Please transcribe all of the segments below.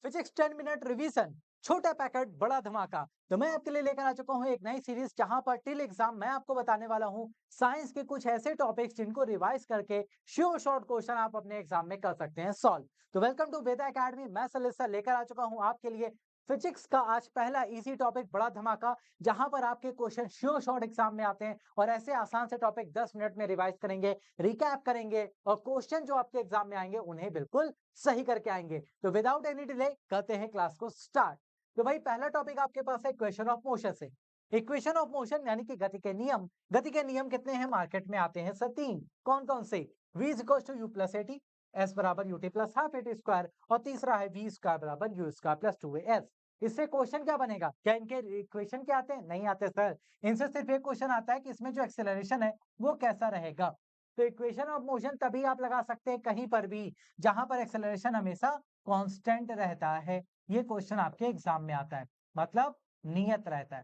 Physics 10 minute revision, छोटा packet बड़ा धमाका। तो मैं आपके लिए लेकर आ चुका हूँ एक नई सीरीज जहां पर टिल एग्जाम मैं आपको बताने वाला हूँ साइंस के कुछ ऐसे टॉपिक्स जिनको रिवाइज करके श्योर शॉर्ट क्वेश्चन आप अपने एग्जाम में कर सकते हैं सॉल्व। तो वेलकम टू वेदा एकेडमी, मैं सलिल सर लेकर आ चुका हूँ आपके लिए फिजिक्स का आज पहला इजी टॉपिक बड़ा धमाका, जहां पर आपके क्वेश्चन श्योर शॉर्ट एग्जाम में आते हैं और ऐसे आसान से टॉपिक 10 मिनट में रिवाइज करेंगे, रिकैप करेंगे और क्वेश्चन जो आपके एग्जाम में आएंगे उन्हें बिल्कुल सही करके आएंगे। तो विदाउट एनी डिले करते हैं क्लास को स्टार्ट। तो भाई पहला टॉपिक आपके पास है इक्वेशन ऑफ मोशन से। इक्वेशन ऑफ मोशन यानी कि गति के नियम। गति के नियम कितने हैं मार्केट में आते हैं सर? तीन। कौन कौन से? v is equal to u plus at, s बराबर ut plus half at square, और तीसरा है वी स्क्वायर बराबर u square plus two as. इससे क्वेश्चन क्या बनेगा? क्या इनके इक्वेशन क्या आते हैं? नहीं आते सर। इनसे सिर्फ एक क्वेश्चन आता है कि इसमें जो एक्सेलरेशन है वो कैसा रहेगा। तो इक्वेशन ऑफ मोशन तभी आप लगा सकते हैं कहीं पर भी जहां पर एक्सेलरेशन हमेशा कांस्टेंट रहता है। ये क्वेश्चन आपके एग्जाम में आता है, मतलब नियत रहता है।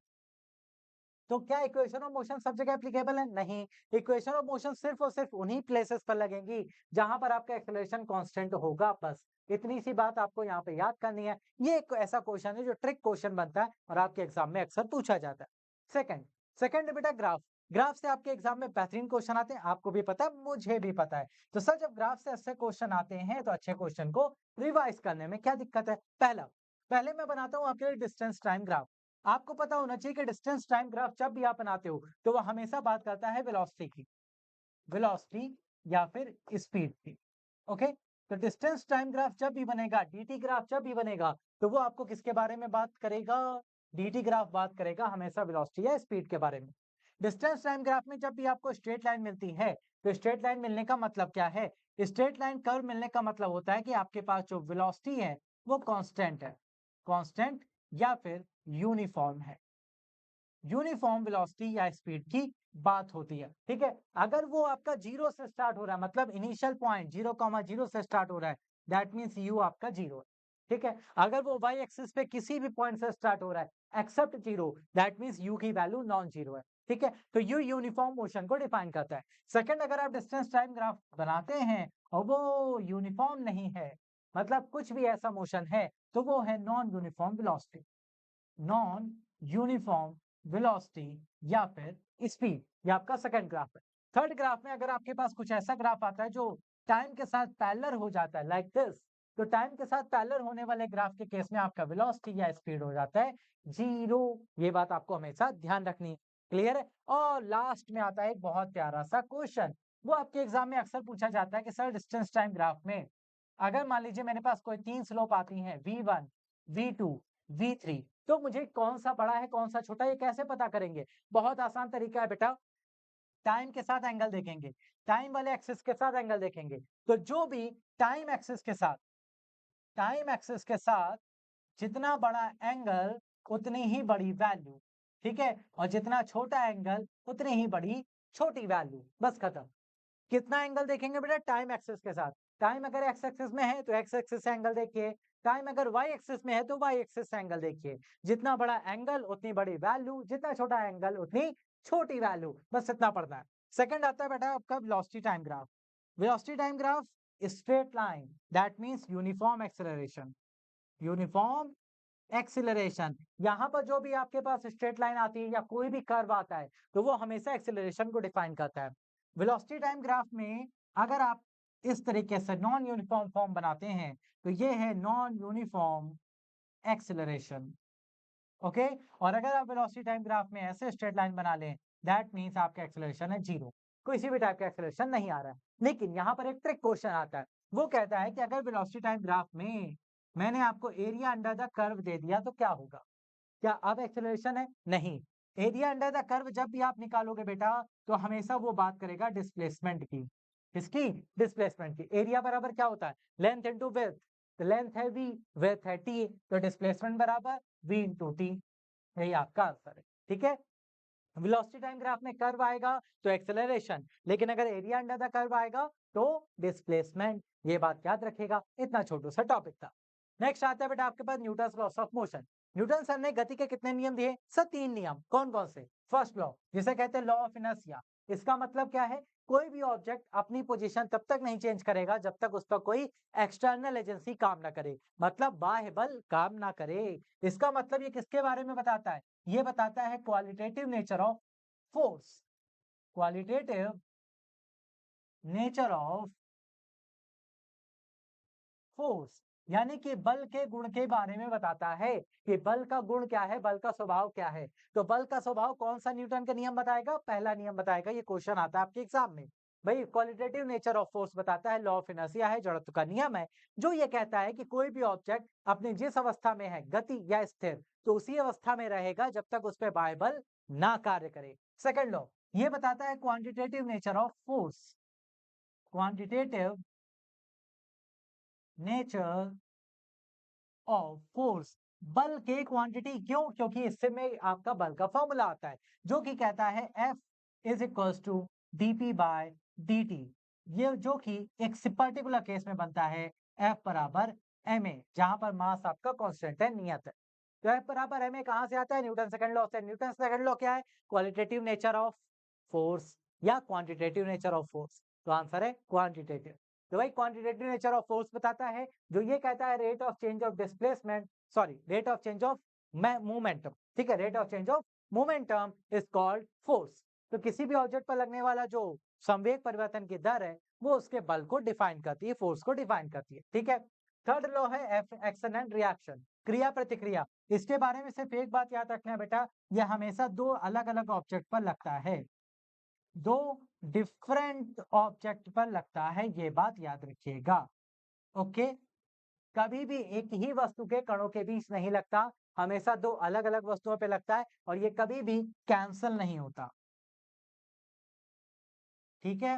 तो क्या इक्वेशन ऑफ मोशन सब जगह एप्लीकेबल है? नहीं। इक्वेशन ऑफ मोशन सिर्फ और सिर्फ उन्हीं प्लेसेस पर लगेंगी जहां पर आपका एक्सेलरेशन कांस्टेंट होगा। बस इतनी सी बात आपको यहाँ पे याद करनी है। ये एक ऐसा क्वेश्चन है जो ट्रिक क्वेश्चन बनता है और आपके एग्जाम में अक्सर पूछा जाता है। सेकंड सेकंड बेटा ग्राफ। ग्राफ से आपके एग्जाम में बेहतरीन क्वेश्चन आते हैं, आपको भी पता है, मुझे भी पता है। तो सर जब ग्राफ से अच्छे क्वेश्चन आते हैं तो अच्छे क्वेश्चन को रिवाइज करने में क्या दिक्कत है? पहले मैं बनाता हूँ आपके लिए डिस्टेंस टाइम ग्राफ। आपको पता होना चाहिए कि डिस्टेंस टाइम ग्राफ जब भी आप बनाते हो तो वो हमेशा बात करता है वेलोसिटी की, वेलोसिटी या फिर स्पीड की। ओके, तो डिस्टेंस टाइम ग्राफ जब भी बनेगा, डीटी ग्राफ जब भी बनेगा, तो वो आपको किसके बारे में बात करेगा? डीटी ग्राफ बात करेगा हमेशा वेलोसिटी या स्पीड के बारे में। डिस्टेंस टाइम ग्राफ में जब भी आपको स्ट्रेट लाइन मिलती है, तो स्ट्रेट लाइन मिलने का मतलब क्या है? स्ट्रेट लाइन कर्व मिलने का मतलब होता है कि आपके पास जो वेलोसिटी है वो कांस्टेंट है, कांस्टेंट या फिर यूनिफॉर्म है। यूनिफॉर्म वेलोसिटी या स्पीड की बात होती है, ठीक है। अगर वो आपका जीरो से स्टार्ट हो रहा है, मतलब इनिशियल पॉइंट 0,0 से स्टार्ट हो रहा है, दैट मींस यू आपका जीरो है, ठीक है। अगर वो वाई एक्सिस पे किसी भी पॉइंट से स्टार्ट हो रहा है except zero, that means you की वैल्यू नॉन जीरो है, ठीक है। तो यू यूनिफॉर्म मोशन को डिफाइन करता है। सेकंड, अगर आप डिस्टेंस टाइम ग्राफ बनाते हैं और वो यूनिफॉर्म नहीं है, मतलब कुछ भी ऐसा मोशन है, तो वो है non uniform velocity, non uniform velocity या फिर स्पीड। ये आपका सेकंड ग्राफ है। थर्ड ग्राफ में अगर आपके पास कुछ ऐसा ग्राफ आता है जो टाइम के साथ पैरेलल हो जाता है लाइक दिस, तो टाइम के साथ पैरेलल होने वाले ग्राफ के केस में आपका वेलोसिटी या स्पीड हो जाता है जीरो। ये बात आपको हमेशा ध्यान रखनी है। क्लियर है? और लास्ट में आता है एक बहुत प्यारा सा क्वेश्चन, वो आपके एग्जाम में अक्सर पूछा जाता है कि सर डिस्टेंस टाइम ग्राफ में अगर मान लीजिए मेरे पास कोई तीन स्लोप आती हैं V1, V2, V3, तो मुझे कौन सा बड़ा है कौन सा छोटा, ये कैसे पता करेंगे? बहुत आसान तरीका है बेटा, टाइम के साथ एंगल देखेंगे, टाइम वाले एक्सिस के साथ एंगल देखेंगे। तो जो भी टाइम एक्सिस के साथ, टाइम एक्सिस के साथ जितना बड़ा एंगल उतनी ही बड़ी वैल्यू, ठीक है। और जितना छोटा एंगल उतनी ही बड़ी छोटी वैल्यू, बस खत्म। कितना एंगल देखेंगे बेटा? टाइम एक्सिस के साथ। टाइम अगर एक्स एक्सिस में है तो एक्स एक्सिस से एंगल देखिए, टाइम अगर वाई एक्सिस में है तो वाई एक्सिस से एंगल देखिए। जितना बड़ा एंगल उतनी बड़ी वैल्यू, जितना छोटा एंगल उतनी छोटी वैल्यू, बस इतना पड़ता है। सेकंड आता है बेटा आपका velocity time graph. Velocity time graph straight line, that means uniform acceleration, uniform acceleration. यहाँ पर जो भी आपके पास स्ट्रेट लाइन आती है या कोई भी कर्व आता है तो वो हमेशा एक्सीलरेशन को डिफाइन करता है। वेलोसिटी टाइम ग्राफ में अगर आप इस तरीके से नॉन यूनिफॉर्म फॉर्म बनाते हैं तो ये है नॉन यूनिफॉर्म एक्सीलरेशन, ओके। और अगर आप वेलोसिटी टाइम ग्राफ में ऐसे स्ट्रेट लाइन बना लें, दैट मींस आपका एक्सीलरेशन है जीरो, किसी भी टाइप का एक्सीलरेशन नहीं आ रहा है। लेकिन यहाँ पर एक ट्रिक क्वेश्चन आता है, वो कहता है कि अगर वेलोसिटी टाइम ग्राफ में मैंने आपको एरिया अंडर द कर्व दे दिया तो क्या होगा? क्या अब एक्सेलरेशन है? नहीं। एरिया अंडर द कर्व जब भी आप निकालोगे बेटा तो हमेशा वो बात करेगा डिस्प्लेसमेंट की। किसकी? डिस्प्लेसमेंट की। एरिया बराबर क्या होता है? Length into width. तो लेंथ है v, विड्थ है t, तो डिस्प्लेसमेंट बराबर v इंटू टी। यही आपका आंसर है, ठीक है। वेलोसिटी टाइम ग्राफ में कर्व आएगा तो एक्सेलरेशन, लेकिन अगर एरिया अंडर द कर्व आएगा तो डिस्प्लेसमेंट। ये बात याद रखेगा। इतना छोटू सा टॉपिक था। नेक्स्ट आता है बेटा आपके पास Newton laws of motion. Newton sir ने गति के कितने नियम दिए सर? तीन नियम। कौन कौन से? फर्स्ट लॉ जिसे कहते हैं लॉ ऑफ इनर्शिया, इसका मतलब क्या है कोई भी ऑब्जेक्ट अपनी पोजीशन तब तक नहीं चेंज करेगा जब तक उस पर कोई एक्सटर्नल एजेंसी काम ना करे, मतलब बाह्य बल काम ना करे। इसका मतलब ये किसके बारे में बताता है? ये बताता है qualitative nature of force, qualitative nature of force, यानी कि बल के गुण के बारे में बताता है कि बल का गुण क्या है, बल का स्वभाव क्या है। तो बल का स्वभाव कौन सा न्यूटन का नियम बताएगा? पहला नियम बताएगा। ये क्वेश्चन आता है आपके एग्जाम में। भाई क्वालिटेटिव नेचर ऑफ फोर्स बताता है, लॉ ऑफ इनर्शिया है, जड़त्व का नियम है, जो ये कहता है कि कोई भी ऑब्जेक्ट अपनी जिस अवस्था में है, गति या स्थिर, तो उसी अवस्था में रहेगा जब तक उस पर बाह्य बल ना कार्य करे। सेकंड लॉ ये बताता है quantitative nature of force, quantitative nature of force, बल के क्वांटिटी। क्यों? क्योंकि इससे में आपका बल का फॉर्मूला आता है जो कि कहता है F is equals to dp by dt, ये जो कि एक पर्टिकुलर केस में बनता है F बराबर ma, जहां पर मास आपका कांस्टेंट है, नियत है। तो F बराबर ma कहां से आता है? न्यूटन सेकंड लॉ से। न्यूटन सेकंड लॉ क्या है? क्वालिटेटिव नेचर ऑफ फोर्स या क्वांटिटेटिव नेचर ऑफ फोर्स। तो आंसर है क्वांटिटेटिव। तो भाई क्वांटिटेटिव नेचर ऑफ फोर्स बताता है, जो ये कहता है rate of change of displacement, sorry rate of change of momentum, ठीक है, rate of change of momentum is called force. तो किसी भी ऑब्जेक्ट पर लगने वाला जो संवेग परिवर्तन की दर है, वो उसके बल को डिफाइन करती है, फोर्स को डिफाइन करती है, ठीक है। थर्ड लॉ है एक्शन एंड रिएक्शन, क्रिया प्रतिक्रिया। इसके बारे में सिर्फ एक बात याद रखना है बेटा, ये हमेशा दो अलग अलग ऑब्जेक्ट पर लगता है, दो डिफरेंट ऑब्जेक्ट पर लगता है, ये बात याद रखिएगा। ओके, कभी भी एक ही वस्तु के कणों के बीच नहीं लगता, हमेशा दो अलग अलग वस्तुओं पे लगता है, और ये कभी भी कैंसल नहीं होता, ठीक है।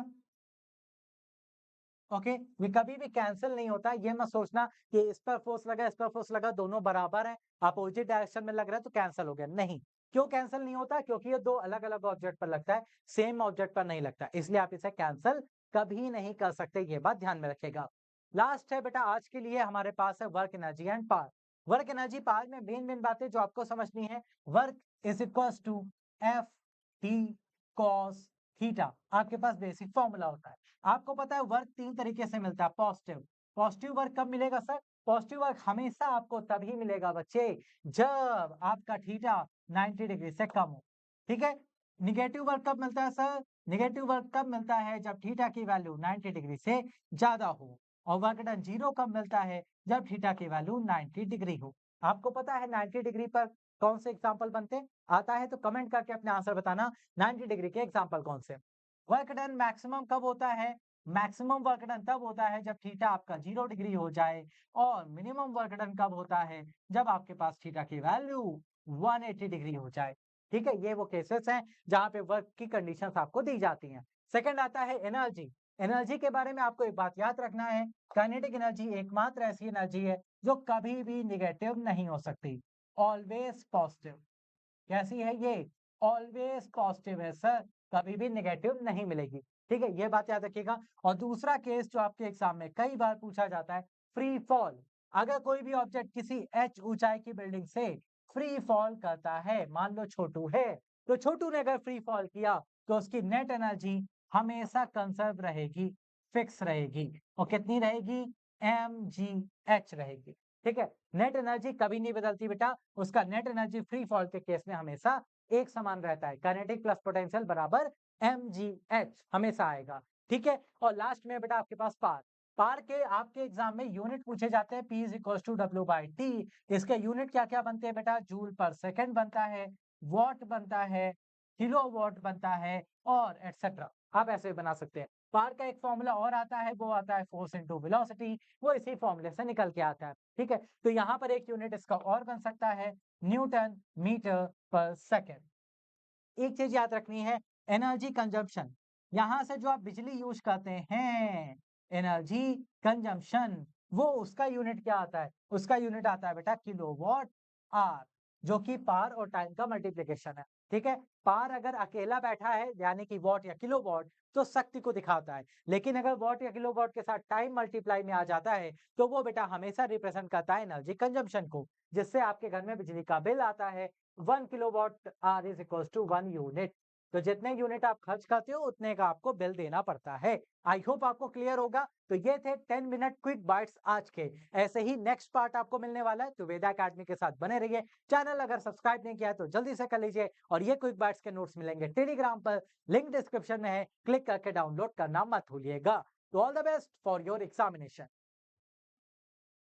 ओके, ये कभी भी कैंसिल नहीं होता। ये मत सोचना कि इस पर फोर्स लगा, इस पर फोर्स लगा, दोनों बराबर है, अपोजिट डायरेक्शन में लग रहा है तो कैंसिल हो गया, नहीं। क्यों कैंसिल नहीं होता? क्योंकि ये दो अलग अलग ऑब्जेक्ट पर लगता है, सेम ऑब्जेक्ट पर नहीं लगता, इसलिए आप इसे कैंसिल कभी नहीं कर सकते, ये बात ध्यान में रखेगा। लास्ट है बेटा आज के लिए हमारे पास है work energy and power. Work energy power में मेन मेन बातें जो आपको समझनी है, work is equals to F T cos theta, आपके पास बेसिक फॉर्मूला होता है। आपको पता है वर्क तीन तरीके से मिलता है। पॉजिटिव, पॉजिटिव वर्क कब मिलेगा सर? पॉजिटिव वर्क हमेशा आपको तभी मिलेगा बच्चे जब आपका थीटा 90 डिग्री से कम हो, ठीक है। निगेटिव वर्क कब मिलता है सर? निगेटिव वर्क कब मिलता है? जब थीटा की वैल्यू 90 डिग्री से ज्यादा हो। और वर्क डन जीरो कब मिलता है? जब थीटा की वैल्यू 90 डिग्री हो। आपको पता है 90 डिग्री पर कौन से एग्जाम्पल बनते हैं? आता है तो कमेंट करके अपने आंसर बताना, 90 डिग्री के एग्जाम्पल कौन से। वर्क डन मैक्सिमम कब होता है? मैक्सिमम वर्क डन तब होता है जब थीटा आपका 0 डिग्री हो जाए। और मिनिमम वर्क डन कब होता है? जब आपके पास थीटा की वैल्यू 180 डिग्री हो जाए, ठीक है। ये वो केसेस हैं जहां पे वर्क की कंडीशंस आपको दी जाती हैं। सेकंड आता है एनर्जी। एनर्जी के बारे में आपको एक बात याद रखना है, काइनेटिक एनर्जी एकमात्र ऐसी एनर्जी है जो कभी भी निगेटिव नहीं हो सकती, ऑलवेज पॉजिटिव। कैसी है ये? ऑलवेज पॉजिटिव है सर, कभी भी नेगेटिव नहीं मिलेगी, ठीक है, ये बात याद रखिएगा। और दूसरा केस जो आपके एग्जाम में कई बार पूछा जाता है, फ्री फॉल। अगर कोई भी ऑब्जेक्ट किसी h ऊंचाई की बिल्डिंग से फ्री फॉल करता है, मान लो छोटू है, तो छोटू ने अगर फ्री फॉल किया तो उसकी नेट एनर्जी हमेशा कंजर्व रहेगी, फिक्स रहेगी। और कितनी रहेगी? mgh रहेगी, ठीक है। नेट एनर्जी कभी नहीं बदलती बेटा, उसका नेट एनर्जी फ्री फॉल के केस में हमेशा एक समान रहता है, काइनेटिक प्लस पोटेंशियल बराबर mgh हमेशा आएगा, ठीक है। और लास्ट में बेटा आपके पास पार। पार के आपके एग्जाम में यूनिट पूछे जाते हैं, P is equal to W by T. इसके यूनिट क्या क्या बनते हैं बेटा? जूल पर सेकेंड बनता है, वॉट बनता है, किलो वॉट बनता है, और एटसेट्रा। आप ऐसे बना सकते हैं। पार का एक फॉर्मूला और आता है, वो आता है फोर्स इंटू वेलोसिटी, वो इसी फॉर्मूले से निकल के आता है, ठीक है। तो यहाँ पर एक यूनिट इसका और बन सकता है, न्यूटन मीटर पर सेकेंड। एक चीज याद रखनी है, एनर्जी कंजम्पशन, यहां से जो आप बिजली यूज करते हैं, एनर्जी कंजम्पशन, वो उसका यूनिट क्या आता है? उसका यूनिट आता है बेटा किलोवाट आर, जो कि पार और टाइम का मल्टीप्लीकेशन है, ठीक है। पार अगर अकेला बैठा है यानी कि वॉट या किलोवाट, तो शक्ति को दिखाता है, लेकिन अगर वॉट या किलोवाट के साथ टाइम मल्टीप्लाई में आ जाता है तो वो बेटा हमेशा रिप्रेजेंट करता है एनर्जी कंजम्पशन को, जिससे आपके घर में बिजली का बिल आता है। 1 kilowatt hour is equal to 1 unit. तो जितने यूनिट आप खर्च करते हो उतने का आपको बिल देना पड़ता है। आई होप आपको क्लियर होगा। तो ये थे 10 मिनट क्विक बाइट्स आज के। ऐसे ही नेक्स्ट पार्ट आपको मिलने वाला है, तो वेदा अकेडमी के साथ बने रहिए। चैनल अगर सब्सक्राइब नहीं किया है तो जल्दी से कर लीजिए, और ये क्विक बाइट्स के नोट्स मिलेंगे टेलीग्राम पर, लिंक डिस्क्रिप्शन में है, क्लिक करके डाउनलोड करना मत भूलिएगा। तो all the best for your examination.